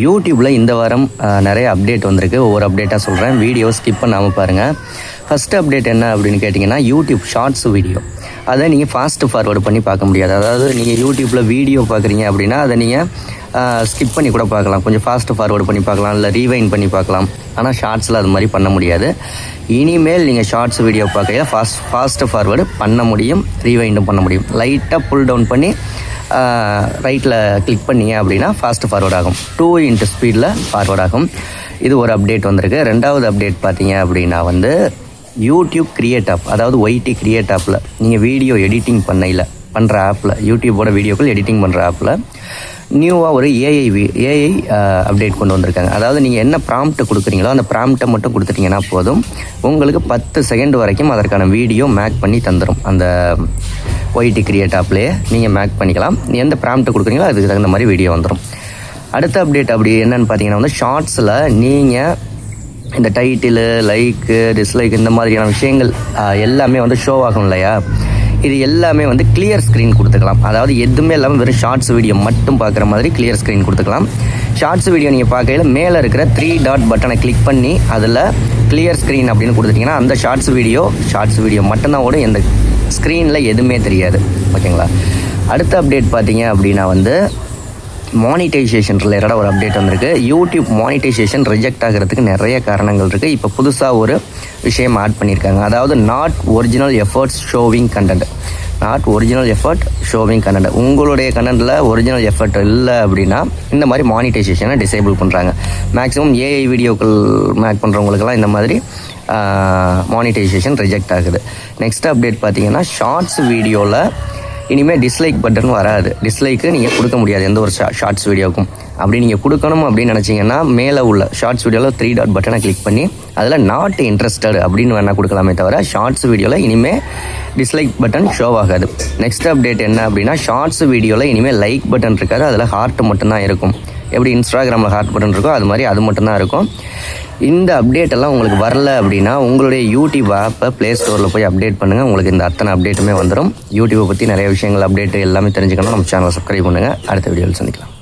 யூடியூப்பில் இந்த வாரம் நிறைய அப்டேட் வந்திருக்கு. ஒவ்வொரு அப்டேட்டாக சொல்கிறேன், வீடியோ ஸ்கிப் பண்ணாமல் பாருங்கள். ஃபஸ்ட்டு அப்டேட் என்ன அப்படின்னு கேட்டிங்கன்னா, யூடியூப் ஷார்ட்ஸ் வீடியோ அதை நீங்கள் ஃபாஸ்ட்டு ஃபார்வர்டு பண்ணி பார்க்க முடியாது. அதாவது நீங்கள் யூடியூப்பில் வீடியோ பார்க்குறீங்க அப்படின்னா அதை நீங்கள் ஸ்கிப் பண்ணி கூட பார்க்கலாம், கொஞ்சம் ஃபாஸ்ட்டு ஃபார்வர்டு பண்ணி பார்க்கலாம், இல்லை ரீவைண்ட் பண்ணி பார்க்கலாம். ஆனால் ஷார்ட்ஸில் அது மாதிரி பண்ண முடியாது. இனிமேல் நீங்கள் ஷார்ட்ஸ் வீடியோ பார்க்கையில் ஃபாஸ்ட்டு ஃபார்வர்டு பண்ண முடியும், ரீவைண்டும் பண்ண முடியும். லைட்டாக புல் டவுன் பண்ணி ரைட்டில் கிளிக் பண்ணிங்க அப்படின்னா ஃபாஸ்ட்டு ஃபார்வர்ட் ஆகும், 2x ஸ்பீடில் ஃபார்வர்ட் ஆகும். இது ஒரு அப்டேட் வந்திருக்கு. ரெண்டாவது அப்டேட் பார்த்தீங்க அப்படின்னா யூடியூப் கிரியேட் ஆப், அதாவது ஒய்டி கிரியேட் ஆப்பில் நீங்கள் வீடியோ எடிட்டிங் பண்ணுற ஆப்பில், யூடியூப்போட வீடியோக்கள் எடிட்டிங் பண்ணுற ஆப்பில் நியூவாக ஒரு ஏஐ அப்டேட் கொண்டு வந்திருக்காங்க. அதாவது நீங்கள் என்ன ப்ராம்ப்ட் கொடுக்குறீங்களோ அந்த ப்ராம்ப்டை மட்டும் கொடுத்துட்டிங்கன்னா போதும், உங்களுக்கு 10 செகண்ட் வரைக்கும் அதற்கான வீடியோ மேக் பண்ணி தந்துடும். அந்த ஒய்டி கிரியேட் ஆப்லேயே நீங்கள் மேக் பண்ணிக்கலாம். எந்த ப்ராம்ப்ட் கொடுக்குறீங்களோ அதுக்கு தகுந்த மாதிரி வீடியோ வந்துடும். அடுத்த அப்டேட் அப்படி என்னென்னு பார்த்தீங்கன்னா ஷார்ட்ஸில் நீங்கள் இந்த டைட்டிலு, லைக்கு, டிஸ்லைக் இந்த மாதிரியான விஷயங்கள் எல்லாமே ஷோ ஆகும் இல்லையா, இது எல்லாமே கிளியர் ஸ்க்ரீன் கொடுத்துக்கலாம். அதாவது எதுவுமே இல்லாமல் வெறும் ஷார்ட்ஸ் வீடியோ மட்டும் பார்க்குற மாதிரி கிளியர் ஸ்க்ரீன் கொடுத்துக்கலாம். ஷார்ட்ஸ் வீடியோ நீங்கள் பார்க்கையில் மேலே இருக்கிற 3 டாட் பட்டனை கிளிக் பண்ணி அதில் கிளியர் ஸ்க்ரீன் அப்படின்னு கொடுத்துட்டிங்கன்னா அந்த ஷார்ட்ஸ் வீடியோ மட்டும்தான் ஓடும், எந்த ஸ்க்ரீனில் எதுவுமே தெரியாது. ஓகேங்களா. அடுத்த அப்டேட் பார்த்தீங்க அப்படின்னா மானிட்டைசேஷன் ரிலேட்டடாக ஒரு அப்டேட் வந்திருக்கு. யூடியூப் மானிட்டைசேஷன் ரிஜெக்ட் ஆகிறதுக்கு நிறைய காரணங்கள் இருக்குது. இப்போ புதுசாக ஒரு விஷயம் ஆட் பண்ணியிருக்காங்க. அதாவது not original efforts showing content. உங்களுடைய கண்டென்ட்டில் ஒரிஜினல் எஃபர்ட் இல்லை அப்படின்னா இந்த மாதிரி மானிட்டைசேஷனை டிசேபிள் பண்ணுறாங்க. மேக்ஸிமம் ஏஐ வீடியோக்கள் மேக் பண்ணுறவங்களுக்கெல்லாம் இந்த மாதிரி மானிட்டைசேஷன் ரிஜெக்ட் ஆகுது. நெக்ஸ்ட் அப்டேட் பார்த்தீங்கன்னா ஷார்ட்ஸ் வீடியோவில் இனிமேல் டிஸ்லைக் பட்டன் வராது. டிஸ்லைக்கு நீங்கள் கொடுக்க முடியாது எந்த ஒரு ஷார்ட்ஸ் வீடியோக்கும். அப்படி நீங்கள் கொடுக்கணும் அப்படின்னு நினச்சிங்கன்னா மேலே உள்ள ஷார்ட்ஸ் வீடியோவில் 3 டாட் பட்டனை கிளிக் பண்ணி அதில் நாட் இன்ட்ரெஸ்டட் அப்படின்னு வேணால் கொடுக்கலாமே தவிர ஷார்ட்ஸ் வீடியோவில் இனிமேல் டிஸ்லைக் பட்டன் ஷோ ஆகாது. நெக்ஸ்ட் அப்டேட் என்ன அப்படின்னா ஷார்ட்ஸ் வீடியோவில் இனிமேல் லைக் பட்டன் இருக்காது, அதில் ஹார்ட் மட்டும்தான் இருக்கும். எப்படி இன்ஸ்டாகிராமில் ஹார்ட் பட்டன் இருக்கோ அது மாதிரி அது மட்டும்தான் இருக்கும். இந்த அப்டேட் எல்லாம் உங்களுக்கு வரல அப்படின்னா உங்களுடைய யூடியூப் ஆப்பை ப்ளே ஸ்டோரில் போய் அப்டேட் பண்ணுங்கள். உங்களுக்கு இந்த அத்தனை அப்டேட்டுமே வந்துடும். யூடியூப்பை பற்றி நிறைய விஷயங்கள் அப்டேட் எல்லாமே தெரிஞ்சுக்கணும். நம்ம சேனலை சப்ஸ்கிரைப் பண்ணுங்கள். அடுத்த வீடியோவில் சந்திக்கலாம்.